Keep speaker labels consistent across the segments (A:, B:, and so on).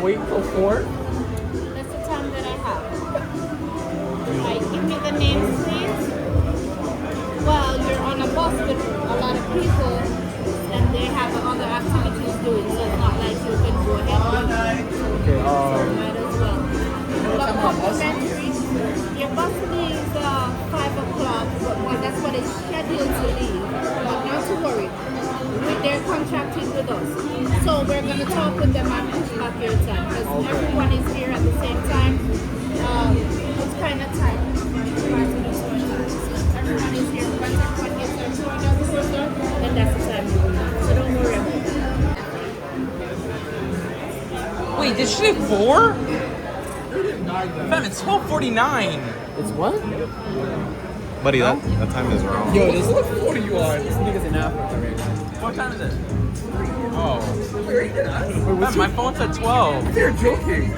A: wait till 4?
B: That's the time that I have. Right, give me the names, please. Well, you're on a bus with a lot of people, and they have other activities doing, so it's not like you can go ahead.
A: Okay,
B: so might as well. But complimentary, your bus leaves 5 o'clock, but that's what it's scheduled to leave. But not to worry. They're contracting with us. So we're going to talk with them and push back your time because everyone is here at the same time. It's kind of tight. Everyone is here. Once everyone gets their phone out the door, then that's the time you will leave. So don't worry about that.
C: Wait, did she say 4? Fam, it's 12:49.
A: It's what?
D: Buddy, that time is wrong.
A: Yo, this is what 40 you are. This nigga's in Africa, man.
C: What time is it? Oh.
A: Wait,
C: Fam, my phone said 12.
A: They're joking.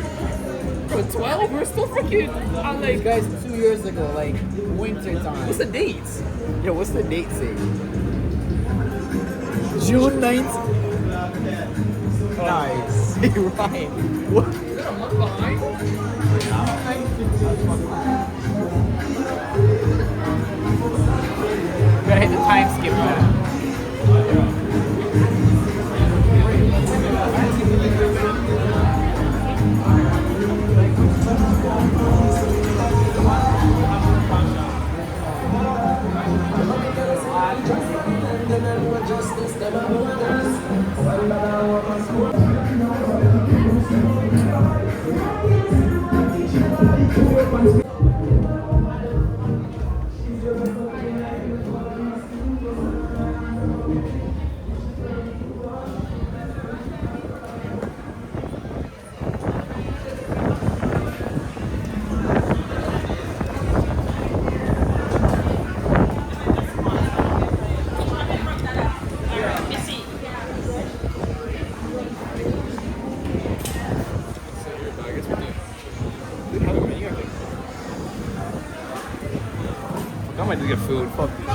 A: Bro, 12? We're still freaking on like... Guys, 2 years ago, like, winter time. What's the dates? Yo, what's the date say? June 9th?
C: Nice.
A: Right. What? Is that a month behind? Gotta hit the time skip button.
C: I might just get food. Fuck this shit.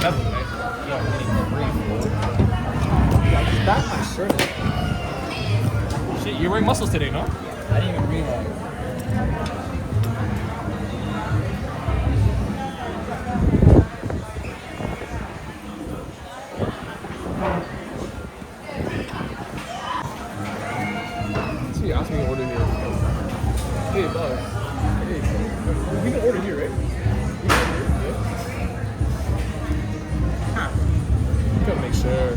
C: That's nice.
A: I just backed my shirt up.
C: Shit, you're wearing muscles today, no?
A: I didn't even realize.
E: So you asked me to order here. Hey, boss. Hey, we can order here, right? Gotta make sure.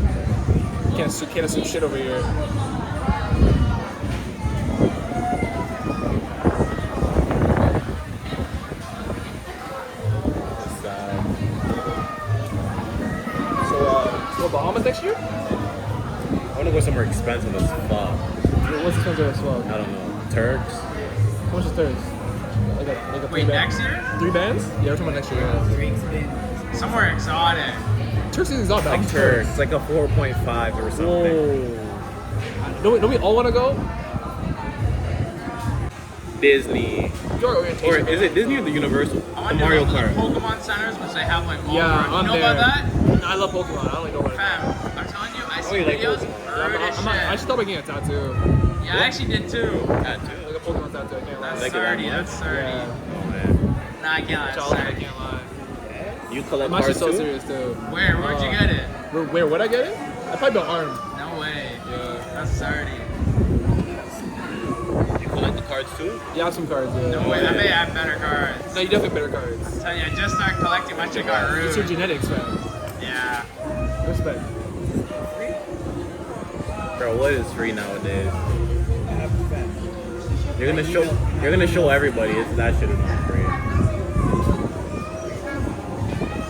E: Can't assume shit over here. So Bahamas next year?
D: I want to go somewhere expensive as fuck.
E: What's expensive as fuck?
D: I don't know. Turks?
E: How much is Turks? Like a
C: Wait, next year?
E: 3 bands? Yeah, we're talking about next year. Yeah.
C: Somewhere exotic.
E: Turks is not bad.
D: Like Turks. Like a 4.5 or something.
E: Whoa. Don't we all want to go?
D: Disney.
E: Your
D: Or
E: orientation.
D: is it Disney or the Universal?
C: I
D: The
C: want
D: Mario
C: to
D: Kart.
C: Pokemon centers, which they have like all
E: Yeah,
C: around.
E: I'm
C: You know
E: there.
C: about that?
E: I love Pokemon. I only know about it.
C: Fam, I'm telling you, I see
D: you like
C: videos.
D: Pokemon?
C: Rude as
E: I
C: shit.
E: should start making a tattoo.
C: Yeah, I actually did too.
D: Tattoo.
E: Like a Pokemon tattoo. I can't lie.
C: That's
D: Like
C: 30,
D: that
C: that's 30.
E: Yeah.
D: Oh, man.
C: Nah, I can't lie, that's
E: Challenge, I
C: 30.
E: can't lie.
D: You collect
E: I'm actually
D: cards
E: so
D: too?
E: serious too.
C: Where'd you get it?
E: Where would I get it? I probably built arm.
C: No way.
E: Yeah.
C: That's 30.
D: You collect the cards too?
E: Yeah, I have some cards. Yeah.
C: No way, I may have better cards.
E: No, you definitely better cards.
C: I'm telling you, I just started collecting, my shit got
E: It's your
C: rude.
E: genetics, man.
C: Yeah.
E: Respect.
D: Bro, what is free nowadays? You're gonna show everybody that shit is not free.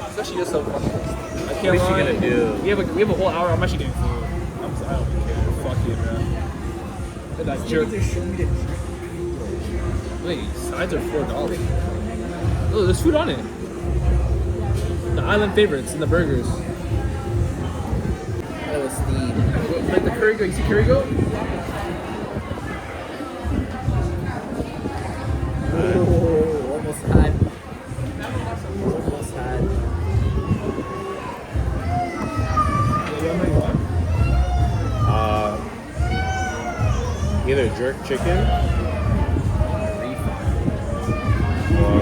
E: It's actually just so funny. I
D: What
E: can't
D: is she
E: lie.
D: gonna do?
E: We have a whole hour. I'm actually getting food. I don't even care. Fuck it, man. And that jerk. Wait, sides are $4. Oh, there's food on it. The island favorites and the burgers.
A: That was steam.
E: Like the curry goat. You see curry goat?
A: Oh, almost had. Almost had.
D: Either jerk chicken or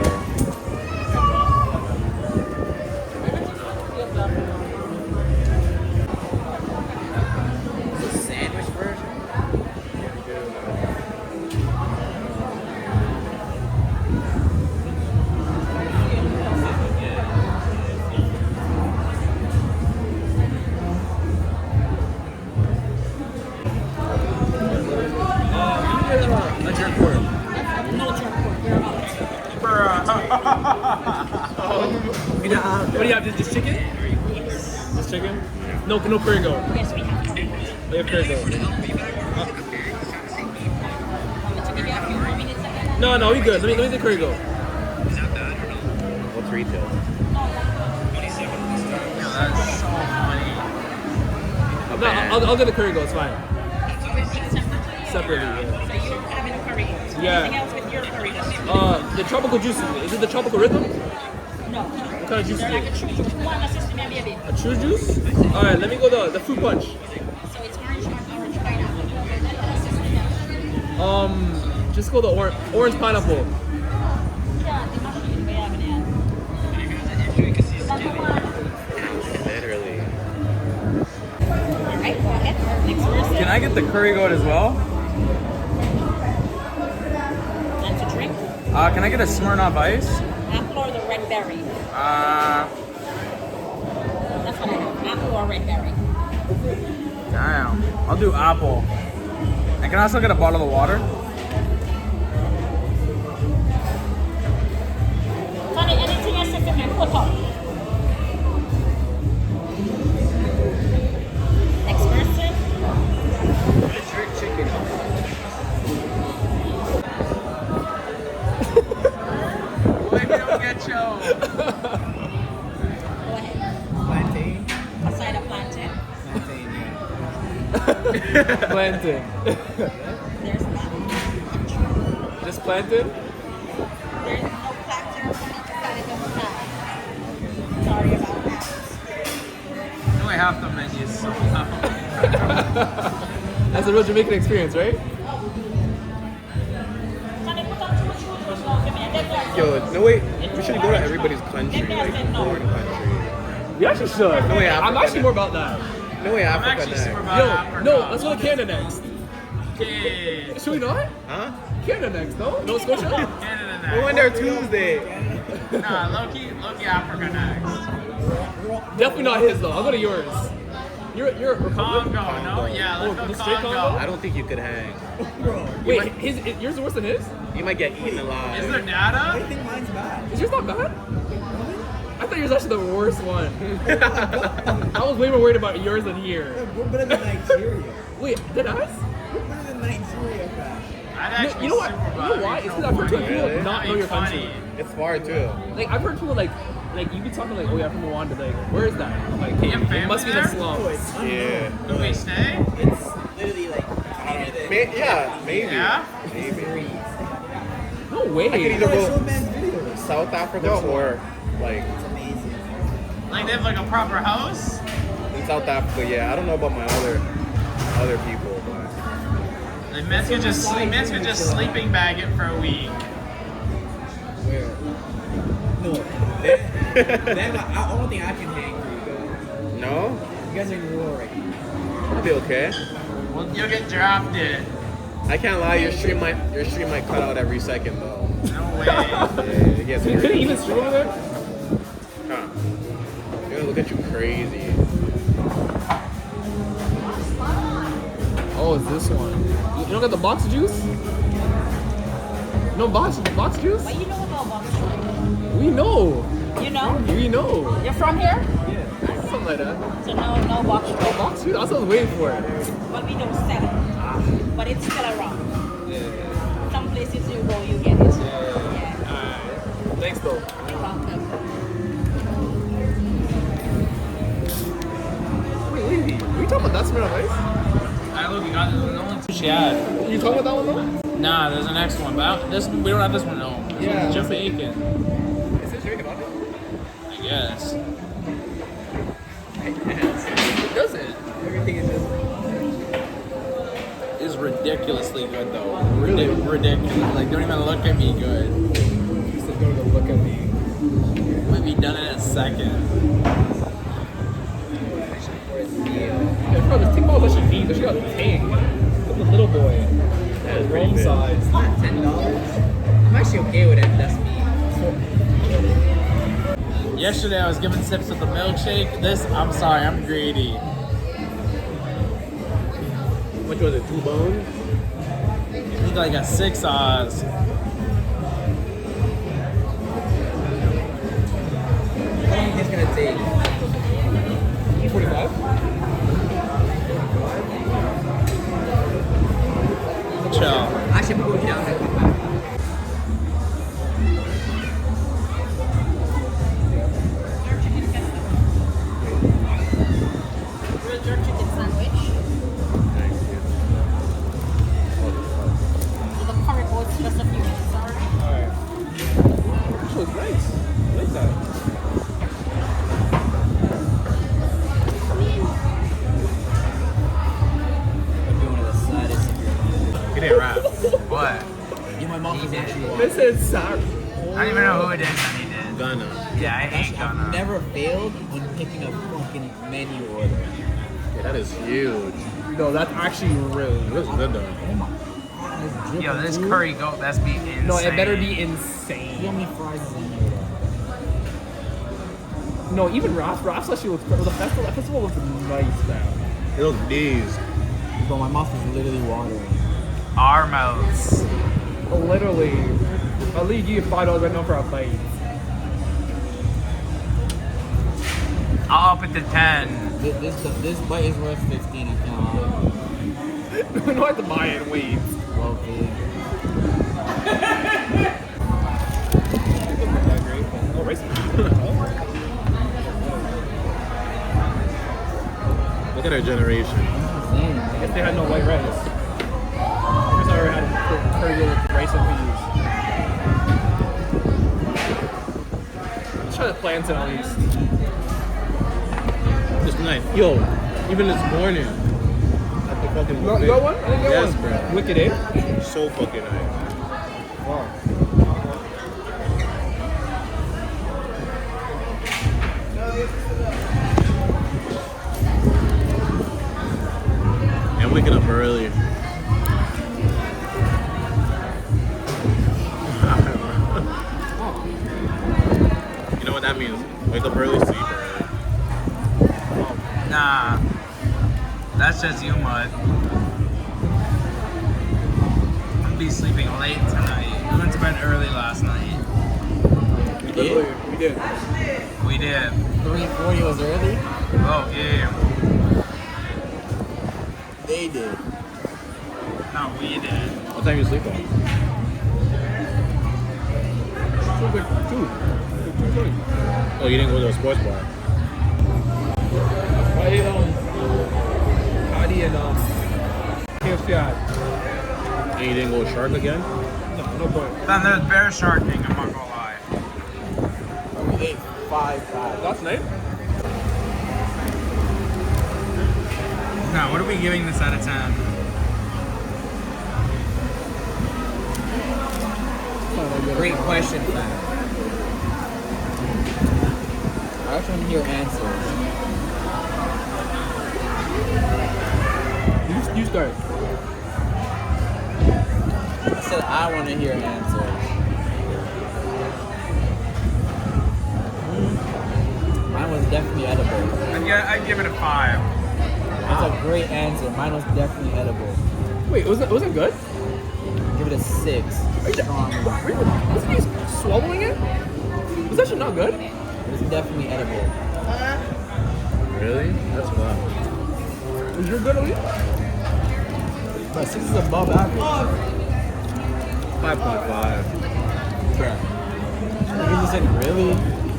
A: The sandwich version?
E: A jerk pork.
B: No jerk pork.
E: What do you have? Just chicken? Just chicken? No curry goat.
B: Yes, we have.
E: We have curry goat. No, we good. Let me get the curry goat.
D: what's retail?
C: That's so funny.
E: No, I'll get the curry goat. It's fine. Separately, yeah.
B: So you're having a curry. So
E: Yeah.
B: anything else with your curry?
E: The tropical juice. Is it the tropical rhythm?
B: No.
E: What kind of juice
B: They're
E: is
B: like a
E: it?
B: true juice. One assist me, baby.
E: A true juice? Alright, let me go the fruit punch.
B: So it's orange pineapple.
E: Just go the orange pineapple.
B: Yeah, the machine we have it.
D: Literally.
B: Alright, go ahead. Next person.
C: Can I get the curry goat as well?
B: And to drink,
C: Can I get a Smirnoff Ice?
B: apple or the red berry. That's what I have. Apple or red berry.
C: Damn. I'll do apple. And can I also get a bottle of water?
B: Honey, anything else if you can put up? Next person.
A: Jerk chicken.
C: What if you don't get choked?
B: Go ahead.
A: Plantain.
B: A side of plantain.
A: Plantain, yeah.
E: Plantain.
B: There's that.
E: Just plantain?
B: There's no plantain for me to cut it on the side. Sorry about that.
C: I only half the menus somehow.
E: That's a real Jamaican experience, right?
B: Honey, put on too much food now. Give me a dead dog.
D: Yo, no wait. We should go to everybody's country, like foreign country.
E: We actually should.
D: No way,
E: I'm
D: Africa
E: actually
D: next.
E: more about that.
D: No way,
C: I'm
D: Africa
C: actually
D: next.
C: super about
E: Yo,
C: Africa.
E: no, let's go to Canada next.
C: Okay.
E: Should we not?
D: Huh?
E: Canada next, no? Nova Scotia?
C: Canada next.
D: We went there Tuesday.
C: Nah, low-key Africa next.
E: Definitely not his though. I'll go to yours. You're
C: Congo, no?
D: Congo.
C: Yeah, let's
E: Oh,
C: go
E: the straight
C: Congo.
E: Congo?
D: I don't think you could hang.
E: Wait, yours is worse than his?
D: You might get eaten alive.
C: Is there data?
A: I think mine's bad.
E: Is yours not bad? I thought yours was actually the worst one. I was way more worried about yours than here.
A: We're better than Nigeria.
E: Wait, did us?
A: We're better than Nigeria, man.
C: I'd
E: No,
C: actually
E: you know what?
C: super
E: You know why? It's because I've heard people
D: Really?
E: not know your country.
C: Funny.
D: It's far too.
E: Like I've heard people like you be talking like, oh yeah, I'm from Rwanda. Like, where is that? I'm like,
C: You have
E: it
C: family
E: must be
C: there?
E: the slums.
A: Oh, it's
D: Yeah.
C: Do we stay?
A: It's literally like
D: Yeah, maybe.
C: Yeah?
D: Maybe.
E: No way.
D: I could either
A: I
D: go
A: showed man's videos.
D: South Africa or like
A: It's amazing.
C: Like they have like a proper house?
D: in South Africa. Yeah, I don't know about my other people, but
C: Like Mets could just sleeping bag it for a week.
A: Where? No. Then I don't think I can hang for you guys.
D: no,
A: You guys are in the war right now.
D: I'll be okay.
C: Well, you'll get drafted.
D: I can't lie, your stream might cut out every second though.
C: No way.
D: Yeah, it gets
E: You couldn't
D: weird.
E: even stream over there?
D: Huh. They're gonna look at you crazy.
E: Oh, it's this one. You don't got the box juice? No box juice?
B: But you know about box.
E: We know.
B: You know?
E: We know.
B: You're from here?
E: Yeah, something like that.
B: So no box.
E: No box juice? That's what I was waiting for.
B: But we don't sell it. But it's still around.
E: Yeah.
B: Some places you go, you get it.
E: Yeah. Alright. Thanks though.
B: You're welcome.
E: Wait. Are you talking about that Smirnoff Ice?
C: I look, we got this. No one she had.
E: You talking about that one though?
C: Nah, there's the next one. But we don't have this one. No. This
E: Yeah.
C: one's Jamaican.
E: Is it Jamaican on it?
C: I guess.
E: It doesn't. Everything is just.
C: It's ridiculously good though.
E: Really?
C: Ridiculous. Like, don't even look at me good.
E: You said don't even look at me.
C: Might be done in a second.
E: Yeah, bro, this thing was actually neat. She got a tank. Look at the little boy.
D: That is pretty
E: Rome
D: big.
E: size.
A: $10. I'm actually okay with it. That's me.
C: Yesterday I was giving sips of the milkshake. This, I'm sorry, I'm greedy.
D: How much was it? 2 bones?
C: It was like a 6 Oz.
A: How long is this gonna take?
E: 45?
C: Chill.
A: I should put it down and come back.
B: Grilled jerk chicken sandwich.
D: Thank you.
B: With a curry oats, just a few minutes. Alright.
E: Alright. This was nice. I like that.
A: I'll be one of the saddest of your
C: Get it right. What?
A: You, my mom is actually
E: This is sorry.
C: I don't even know who it is that he did.
D: Ghana.
C: Yeah, I hate
A: I've
C: Ghana.
A: never failed on picking a fucking menu order.
D: Yeah, that is huge.
E: No, that's actually really
D: It looks good though.
A: Oh my god, it's dripping.
C: Yo, this curry goat, that's be insane.
E: No, it better be
A: See how
E: insane.
A: many fries is in here?
E: No, even Ross actually looks the festival looks nice now.
D: It looks these.
A: Bro, my mouth is literally watering.
C: Our mouths.
E: Literally. I'll leave you $5 right now for a bite.
C: I'll up it to 10.
A: This bite is worth 15, I can't lie.
E: We don't have to buy it, wait.
A: Well, big.
E: Oh, rice.
D: Look at our generation.
E: I guess they had no white rice. I guess I already had curry with rice and peas. Let's try the plantain at least.
D: It's nice. Yo, even this morning at the fucking
E: You
D: buffet.
E: got one? I didn't get
D: Yes,
E: one.
D: bro.
E: Wicked, eh?
D: So fucking nice.
E: Wow.
D: And waking up early. You know what that means? Wake up early, sleep early.
C: Nah. That's just you, Mud. I'll be sleeping late tonight. We went to bed early last night.
A: We did?
E: We did.
C: We did.
A: 3:40 was early?
C: Oh, yeah.
A: They did.
C: No, we did.
D: What time you sleep at?
E: Two.
D: Oh, you didn't go to a sports bar.
E: I ate patty and KFC had.
D: And you didn't go shark again?
E: No point.
C: Then there's bear sharking, I'm not gonna lie.
A: We ate 5 fries.
E: That's nice.
C: Now, what are we giving this out of 10?
A: Great question, fam. I actually want to hear answers.
E: You start.
A: I said I want to hear answers. Mine was definitely edible.
C: I'd give it a 5.
A: That's a great answer. Mine was definitely edible.
E: Wait, was it good?
A: Give it a 6. Strong.
E: Wasn't he swallowing it? Was that shit not good?
A: It's definitely edible.
D: Really? That's fun.
E: Was yours good, Ali?
A: But 6 is above average.
D: 5.5.
A: You just said, really?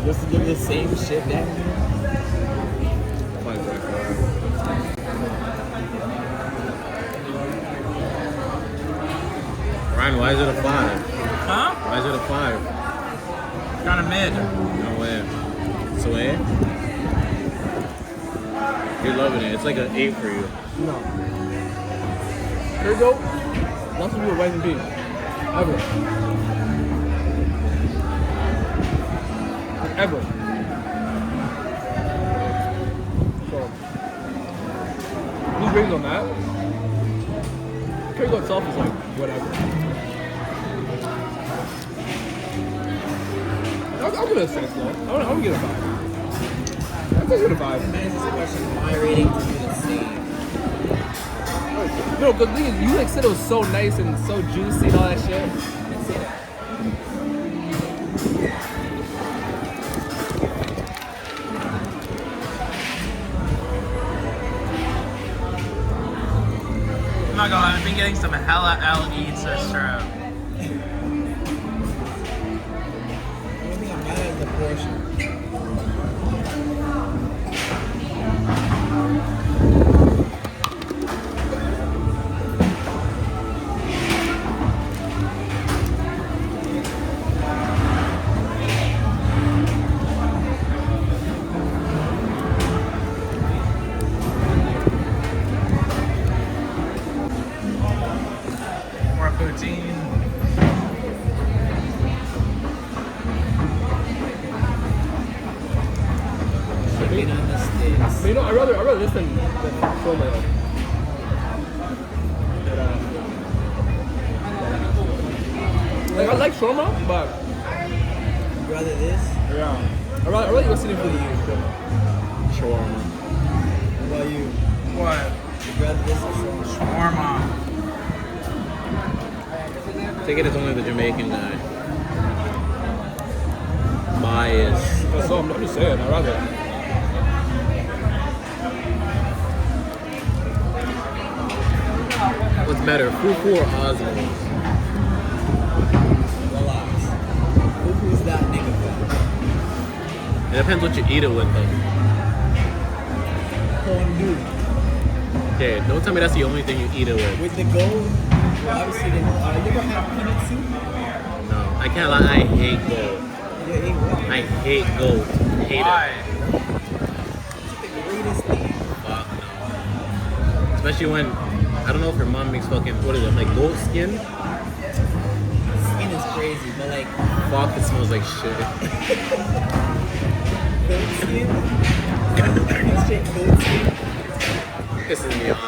A: Just to give you the same shit then?
D: 5.5. Ryan, why is it a 5?
C: Huh?
D: Why is it a 5?
C: Kind of mid.
D: No way. So eh? You're loving it. It's like an 8 for you.
E: No. Here you go. Nothing to do with rice and beans. Ever. Ever. So, these rings on that. Cargo itself is like, whatever. I'll give it a 6 though. I'm gonna get a 5. I'll give it a 5.
A: Man, this question, my rating to be the same.
E: No, the thing is, you like said it was so nice and so juicy and all that shit.
A: I didn't say that.
C: I'm not gonna lie, I've been getting some hella L eats this trip.
A: The only thing I'm mad at is the portion.
C: More poutine.
A: Chicken on the sticks.
E: But you know, I'd rather this than shawarma though. Like I like shawarma, but
A: You'd rather this?
E: yeah, I'd rather go sitting for the
D: Shawarma.
A: What about you?
C: What?
A: You'd rather this or shawarma?
C: Shawarma.
D: Take it as only the Jamaican guy. Bias.
E: So I'm just saying, I'd rather.
D: What's better, Fufu or Osmo?
A: Relax. Who's that nigga from?
D: It depends what you eat it with though.
A: Fondue.
D: Okay, don't tell me that's the only thing you eat it with.
A: With the gold, well, obviously, you ever have peanut soup?
D: No, I can't lie, I hate goat.
A: You ate what?
D: I hate goat. Hate
C: Why?
D: it.
A: It's the greatest thing.
D: Fuck no. Especially when, I don't know if your mom makes fucking, what is it, like goat skin?
A: Skin is crazy, but like,
D: Fuck, it smells like shit.
A: goat skin? Straight goat skin?
D: Pisses me off.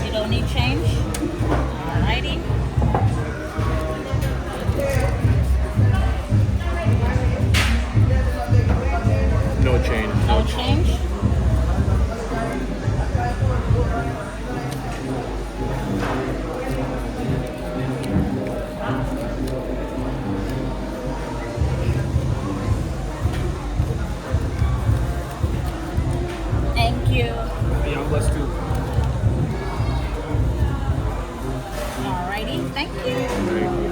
B: You don't need change? Alrighty.
D: No change.
B: No change? Thank you.
E: Yeah, I'm blessed too.
B: Alrighty, thank you.
D: Thank you.